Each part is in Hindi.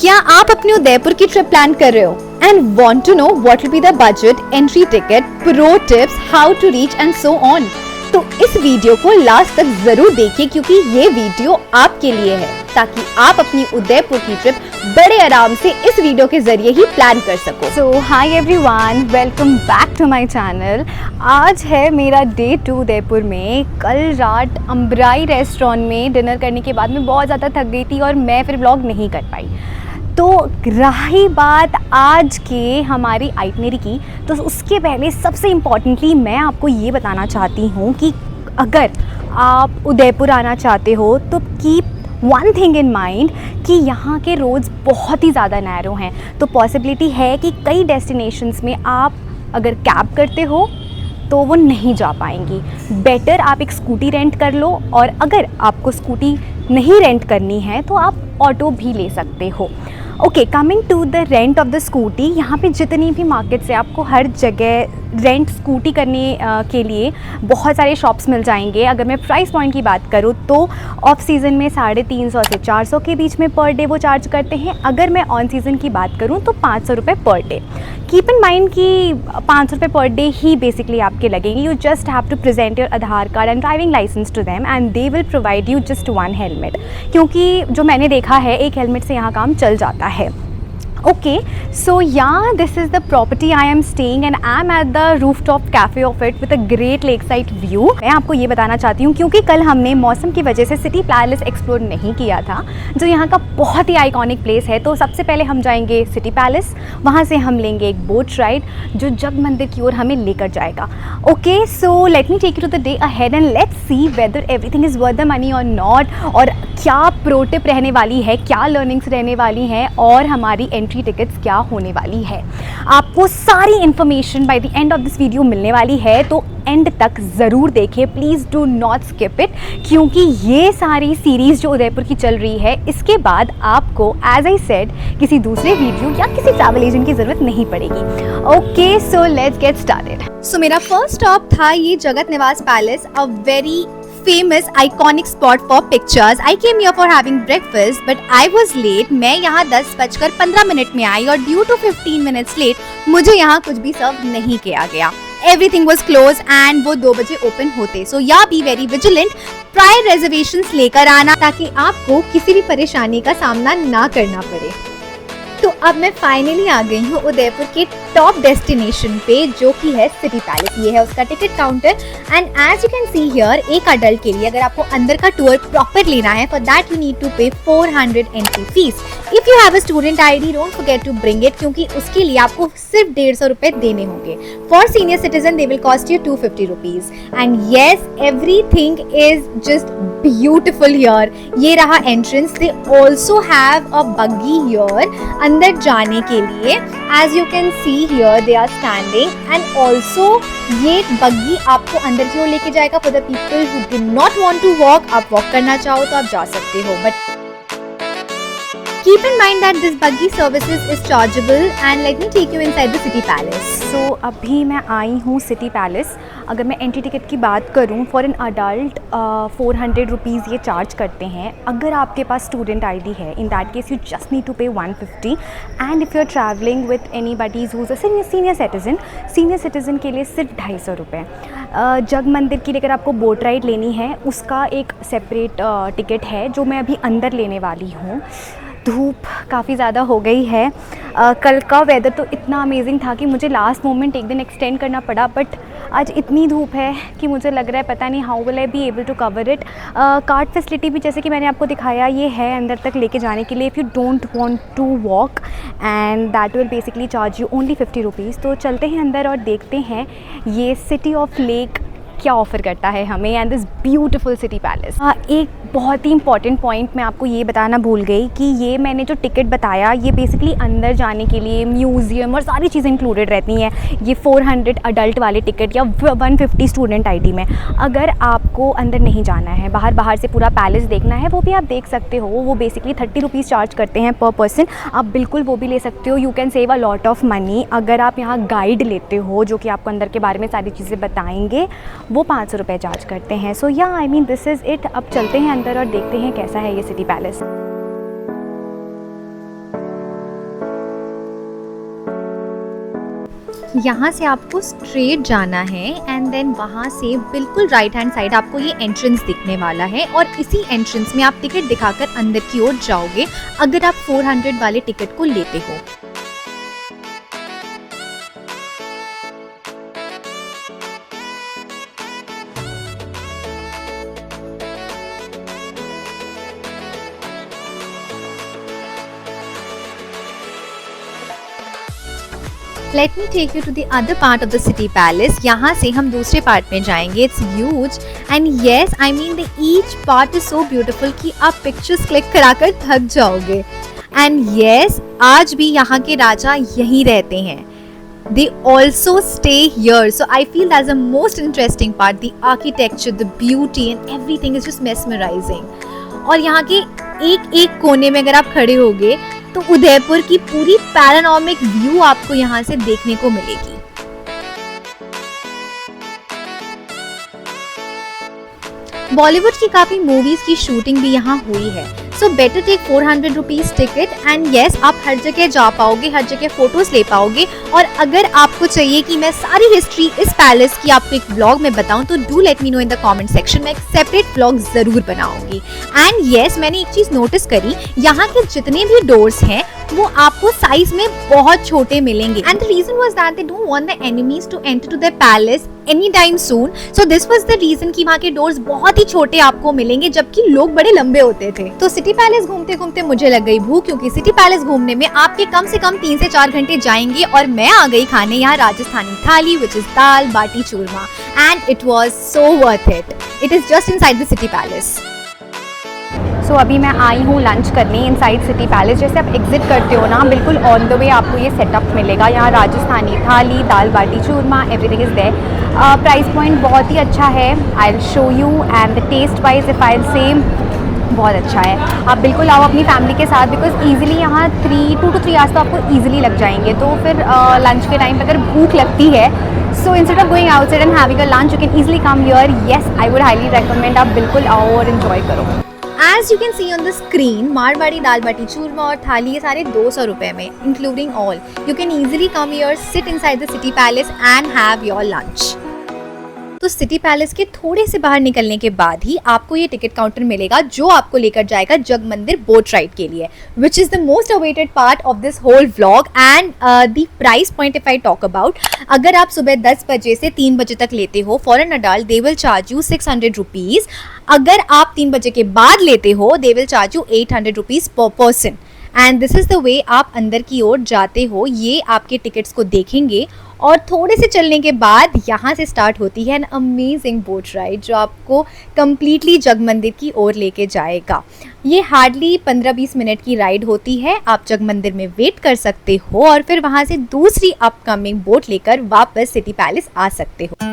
क्या आप अपनी उदयपुर की ट्रिप प्लान कर रहे हो and want to know what will be the budget, entry ticket, pro tips, how to reach and so on? तो इस वीडियो को लास्ट तक जरूर देखिए क्योंकि ये वीडियो आपके लिए है ताकि आप अपनी उदयपुर की ट्रिप बड़े आराम से इस वीडियो के जरिए ही प्लान कर सको। So hi everyone, welcome back to my channel. आज है मेरा डे 2 उदयपुर में। कल रात अम्बराई रेस्टोरेंट में डिनर करने के बाद मैं बहुत ज़्यादा थक गई थी और मैं फिर व्लॉग नहीं कर पाई। तो रही बात आज के हमारी आइटनरी की, तो उसके पहले सबसे इम्पॉर्टेंटली मैं आपको ये बताना चाहती हूँ कि अगर आप उदयपुर आना चाहते हो तो keep one thing in mind कि यहाँ के रोड्स बहुत ही ज़्यादा नैरो हैं। तो पॉसिबिलिटी है कि कई डेस्टिनेशंस में आप अगर कैब करते हो तो वो नहीं जा पाएंगी। बेटर आप एक स्कूटी रेंट कर लो, और अगर आपको स्कूटी नहीं रेंट करनी है तो आप ऑटो भी ले सकते हो। Okay, coming to the rent of the scooty, यहाँ पे जितनी भी मार्केट्स है आपको हर जगह रेंट स्कूटी करने के लिए बहुत सारे शॉप्स मिल जाएंगे। अगर मैं प्राइस पॉइंट की बात करूँ तो ऑफ सीज़न में 350 से 400 के बीच में पर डे वो चार्ज करते हैं। अगर मैं ऑन सीज़न की बात करूँ तो 500 रुपये per day. Keep in mind कि 500 रुपये पर डे ही बेसिकली आपके लगेंगे। You just have to present your Aadhaar card and driving licence to them and they will provide you just 1 helmet, क्योंकि जो मैंने देखा है एक हेलमेट से यहाँ काम चल जाता है। Okay, so yeah, this is the property I am staying and I am at the rooftop cafe of it with a great lakeside view. मैं आपको ये बताना चाहती हूँ क्योंकि कल हमने मौसम की वजह से सिटी पैलेस एक्सप्लोर नहीं किया था, जो यहाँ का बहुत ही आइकॉनिक प्लेस है। तो सबसे पहले हम जाएंगे सिटी पैलेस, वहाँ से हम लेंगे एक बोट राइड जो जग मंदिर की ओर हमें लेकर जाएगा। Okay, so let me take you to the day ahead and let's see whether everything is worth the money और नॉट, और क्या प्रो टिप रहने वाली है, क्या लर्निंग्स रहने वाली हैं और हमारी एंट्री टिकट्स क्या होने वाली है। आपको सारी information by the end of this video मिलने वाली है, तो एंड तक ज़रूर देखें, please do not skip it, क्योंकि ये सारी सीरीज़ जो उदयपुर की चल रही है इसके बाद आपको एज आई सेड किसी दूसरे वीडियो या किसी ट्रैवल एजेंट की ज़रूरत नहीं पड़ेगी। Okay, so let's get started. So मेरा फर्स्ट स्टॉप था ये Jagat Niwas palace, a very famous iconic spot for pictures. I came here for having breakfast but I was late. मैं यहाँ 10:15 में आई और due to 15 minutes late मुझे यहाँ कुछ भी सर्व नहीं किया गया। Everything was closed and वो 2 बजे ओपन होते। So yeah, be very vigilant. Prior reservations लेकर आना ताकि आपको किसी भी परेशानी का सामना ना करना पड़े। तो अब मैं फाइनली आ गई हूँ उदयपुर के टॉप डेस्टिनेशन पे, जो कि है सिटी पैलेस। ये है उसका ticket counter and as you can see here, एक अडल्ट के लिए अगर आपको अंदर का टूर प्रॉपर लेना है, for that you need to pay 400 entry fee. If you have a student ID don't forget to bring it, क्योंकि उसके लिए आपको सिर्फ 150 रुपए देने होंगे। For senior citizen they will cost you 250 rupees and yes, everything is just beautiful here. ये रहा entrance. They also have a buggy here अंदर जाने के लिए। As you can see here they are standing and also ये बग्गी आपको अंदर की ओर लेके जाएगा for the people who do not want to walk. आप वॉक करना चाहो तो आप जा सकते हो, but keep in mind that this buggy services is chargeable and let me take you inside the city palace. So अभी मैं आई हूँ सिटी पैलेस। अगर मैं एंट्री टिकट की बात करूँ, फॉर एन अडल्ट 400 रुपीज़ ये चार्ज करते हैं। अगर आपके पास स्टूडेंट आईडी है, in that case you just need to pay 150 and if you are travelling with any buddies who's a senior citizen के लिए सिर्फ 250 रुपये। जग मंदिर के लिए अगर आपको बोट राइड लेनी है उसका एक सेपरेट टिकट है जो मैं अभी अंदर लेने वाली हूँ। धूप काफ़ी ज़्यादा हो गई है। कल का वेदर तो इतना अमेजिंग था कि मुझे लास्ट मोमेंट एक दिन एक्सटेंड करना पड़ा, बट आज इतनी धूप है कि मुझे लग रहा है पता नहीं how will I be able to cover it. Cart facility भी जैसे कि मैंने आपको दिखाया ये है अंदर तक लेके जाने के लिए, if you don't want to walk, and that will basically charge you only 50 rupees. तो चलते हैं अंदर और देखते हैं ये सिटी ऑफ लेक क्या ऑफ़र करता है हमें and this beautiful city palace. एक बहुत ही इंपॉर्टेंट पॉइंट मैं आपको ये बताना भूल गई कि ये मैंने जो टिकट बताया ये बेसिकली अंदर जाने के लिए म्यूज़ियम और सारी चीज़ें इंक्लूडेड रहती हैं। ये 400 अडल्ट वाले टिकट या 150 स्टूडेंट आईडी में। अगर आपको अंदर नहीं जाना है, बाहर से पूरा पैलेस देखना है, वो भी आप देख सकते हो। वो बेसिकली 30 रुपीज़ चार्ज करते हैं पर पर्सन। आप बिल्कुल वो भी ले सकते हो। You can save a lot of money अगर आप यहाँ गाइड लेते हो जो कि आपको अंदर के बारे में सारी चीज़ें बताएंगे। वो 500 रुपये चार्ज करते हैं। सो या I mean this is it. अब चलते हैं अंदर और देखते हैं कैसा है ये सिटी पैलेस। यहाँ से आपको स्ट्रेट जाना है एंड देन वहाँ से बिल्कुल राइट हैंड साइड आपको ये एंट्रेंस दिखने वाला है और इसी एंट्रेंस में आप टिकट दिखाकर अंदर की ओर जाओगे अगर आप 400 वाले टिकट को लेते हो। Let me take you to the other part of the city palace. यहाँ से हम दूसरे पार्ट में जाएंगे. It's huge and yes, I mean the each part is so beautiful कि आप pictures click कराकर थक जाओगे. And yes, आज भी यहाँ के राजा यहीं रहते हैं. They also stay here. So I feel that's the most interesting part. The architecture, the beauty and everything is just mesmerizing. और यहाँ के एक एक कोने में अगर आप खड़े होगे तो उदयपुर की पूरी पैरानॉर्मिक व्यू आपको यहाँ से देखने को मिलेगी. बॉलीवुड की काफी मूवीज की शूटिंग भी यहाँ हुई है. So better take 400 rupees ticket and yes आप हर जगह जा पाओगे, हर जगह फोटोज ले पाओगे. और अगर आपको चाहिए कि मैं सारी हिस्ट्री इस पैलेस की आपको एक व्लॉग में बताऊं तो do let me know in the comment section. मैं एक सेपरेट व्लॉग जरूर बनाऊंगी. एंड येस मैंने एक चीज नोटिस करी, यहाँ के जितने भी डोर्स हैं वो आपको साइज में बहुत छोटे मिलेंगे. And the reason was that they don't want the enemies to enter to the palace any time soon. So this was the reason कि वहाँ के डोर्स बहुत ही छोटे आपको मिलेंगे जबकि लोग बड़े लंबे होते थे. तो सिटी पैलेस घूमते घूमते मुझे लग गई भूख, क्योंकि सिटी पैलेस घूमने में आपके कम से कम 3 से 4 घंटे जाएंगे. और मैं आ गई खाने यहाँ Rajasthani thali which is dal baati churma and it was so worth it. It is just inside the city palace. So अभी मैं आई हूँ लंच करने इनसाइड सिटी पैलेस. जैसे आप एग्जिट करते हो ना बिल्कुल ऑन द वे आपको ये सेटअप मिलेगा. यहाँ Rajasthani thali dal baati churma everything is there. Price point बहुत ही अच्छा है. I will show you and the taste wise if I will same बहुत अच्छा है. आप बिल्कुल आओ अपनी फैमिली के साथ बिकॉज ईजिली यहाँ 2 to 3 आवर्स तो आपको ईजिली लग जाएंगे. तो फिर लंच के टाइम पर अगर भूख लगती है so instead of going outside and having a lunch you can easily come here. Yes I would highly recommend आप बिल्कुल आओ और इन्जॉय करो. As you can see on the screen, Marwari दाल बाटी चूरमा और थाली ये सारे 200 रुपए में including all. You can easily come here, sit inside the city palace and have your lunch. तो सिटी पैलेस के थोड़े से बाहर निकलने के बाद ही आपको ये टिकट काउंटर मिलेगा जो आपको लेकर जाएगा जग मंदिर बोट राइड के लिए, which is the most awaited part of this whole vlog. And the price point if I talk about, अगर आप सुबह 10 बजे से 3 बजे तक लेते हो for an adult they will charge you 600 rupees. अगर आप 3 बजे के बाद लेते हो they will charge you 800 rupees per person. And this is the way आप अंदर की ओर जाते हो. ये आपके टिकट्स को देखेंगे और थोड़े से चलने के बाद यहाँ से स्टार्ट होती है एन अमेजिंग बोट राइड जो आपको कम्प्लीटली जग मंदिर की ओर लेके जाएगा. ये हार्डली 15-20 मिनट की राइड होती है. आप जग मंदिर में वेट कर सकते हो और फिर वहाँ से दूसरी अपकमिंग बोट लेकर वापस सिटी पैलेस आ सकते हो.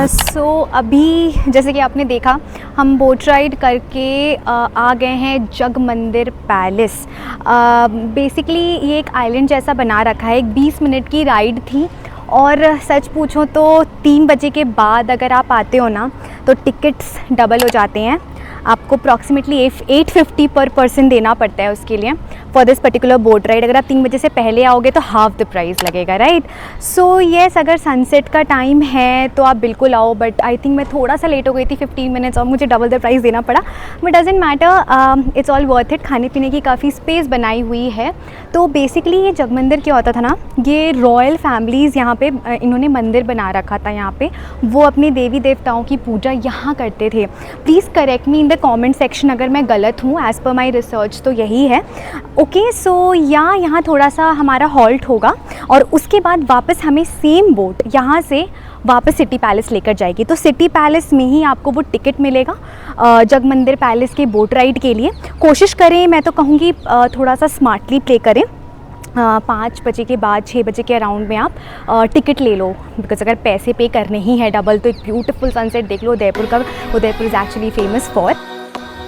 सो अभी जैसे कि आपने देखा हम बोट राइड करके आ गए हैं जग मंदिर पैलेस. बेसिकली ये एक आइलैंड जैसा बना रखा है. एक 20 मिनट की राइड थी और सच पूछो तो 3 बजे के बाद अगर आप आते हो ना तो टिकट्स डबल हो जाते हैं. आपको अप्रॉक्सीमेटली 850 पर पर्सन देना पड़ता है उसके लिए for this particular boat ride. अगर आप 3 बजे से पहले आओगे तो हाफ द प्राइस लगेगा, राइट. सो येस अगर सनसेट का टाइम है तो आप बिल्कुल आओ. बट आई थिंक मैं थोड़ा सा लेट हो गई थी 15 मिनट्स और मुझे डबल द प्राइस देना पड़ा. But doesn't matter, it's all worth it. खाने पीने की काफ़ी स्पेस बनाई हुई है. तो बेसिकली ये जग मंदिर क्या होता था ना, ये रॉयल फैमिलीज़ यहाँ पे इन्होंने मंदिर बना रखा था. यहाँ पे वो अपने देवी देवताओं की पूजा यहाँ करते थे. Please correct me in the comment section अगर मैं गलत हूँ. एज़ पर माई रिसर्च तो यही है. ओके सो यहाँ थोड़ा सा हमारा हॉल्ट होगा और उसके बाद वापस हमें सेम बोट यहाँ से वापस सिटी पैलेस लेकर जाएगी. तो सिटी पैलेस में ही आपको वो टिकट मिलेगा जग मंदिर पैलेस के बोट राइड के लिए. कोशिश करें, मैं तो कहूँगी थोड़ा सा स्मार्टली प्ले करें. 5 बजे के बाद 6 बजे के अराउंड में आप टिकट ले लो बिकॉज अगर पैसे पे करने ही है डबल तो एक ब्यूटीफुल सनसेट देख लो उदयपुर का. Udaipur is actually famous for.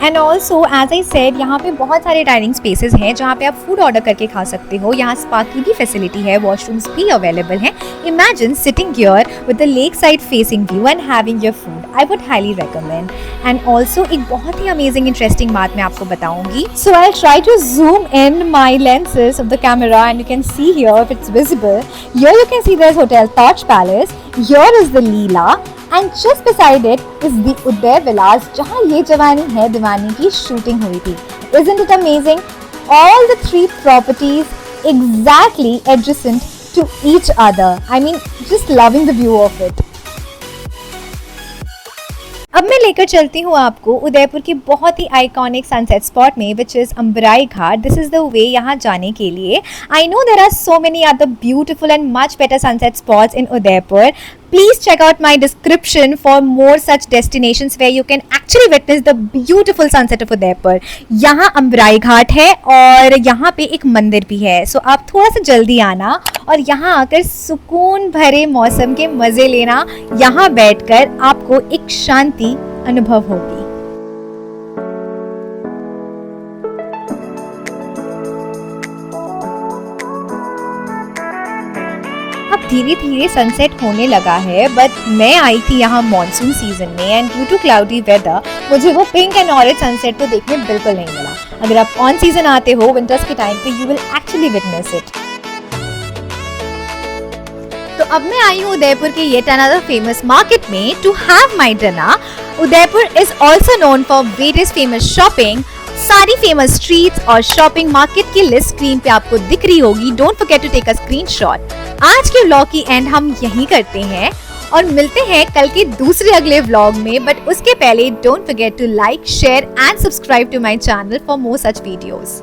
And also as I said, यहाँ पे बहुत सारे डाइनिंग स्पेसेस हैं जहाँ पे आप फूड ऑर्डर करके खा सकते हो। यहाँ स्पा की भी फैसिलिटी है, वॉशरूम्स भी अवेलेबल हैं। Imagine sitting here with the lake side facing view and having your food. I would highly recommend. And also एक बहुत ही अमेजिंग इंटरेस्टिंग बात मैं आपको बताऊंगी। So I try to zoom in my lenses of the camera and you can see here if it's visible. Here you can see there's Hotel Taj Palace. Here is the Leela. And just beside it is the Uday Villas, जहाँ ये जवानी है दीवानी की शूटिंग हुई थी। Isn't it amazing? All the three properties exactly adjacent to each other. I mean, just loving the view of it. अब मैं लेकर चलती हूँ आपको उदयपुर की बहुत ही आइकॉनिक सनसेट स्पॉट में, which is Ambrai Ghat. This is the way यहाँ जाने के लिए। I know there are so many other beautiful and much better sunset spots in Udaipur. Please check out my description for more such destinations where you can actually witness the beautiful sunset of Udaipur. यहाँ अम्बराई घाट है और यहाँ पे एक मंदिर भी है। सो आप थोड़ा सा जल्दी आना और यहाँ आकर सुकून भरे मौसम के मज़े लेना। यहाँ बैठकर आपको एक शांति अनुभव होगी। अब धीरे धीरे सनसेट होने लगा है, बट मैं आई थी यहाँ मॉनसून सीजन में and due to cloudy weather मुझे वो पिंक एंड ऑरेंज सनसेट तो देखने बिल्कुल नहीं मिला। अगर आप ऑन सीजन आते हो विंटर्स के टाइम पे, you will actually witness it. तो अब मैं आई हूँ उदयपुर के येट अनदर फेमस मार्केट में to have my dinner. Udaipur is also known for various famous shopping. सारी फेमस स्ट्रीट्स और शॉपिंग मार्केट की लिस्ट स्क्रीन पे आपको दिख रही होगी। Don't forget to take a screenshot. आज के व्लॉग की एंड हम यहीं करते हैं और मिलते हैं कल के दूसरे अगले व्लॉग में। बट उसके पहले don't forget to like, share and subscribe to my channel for more such videos.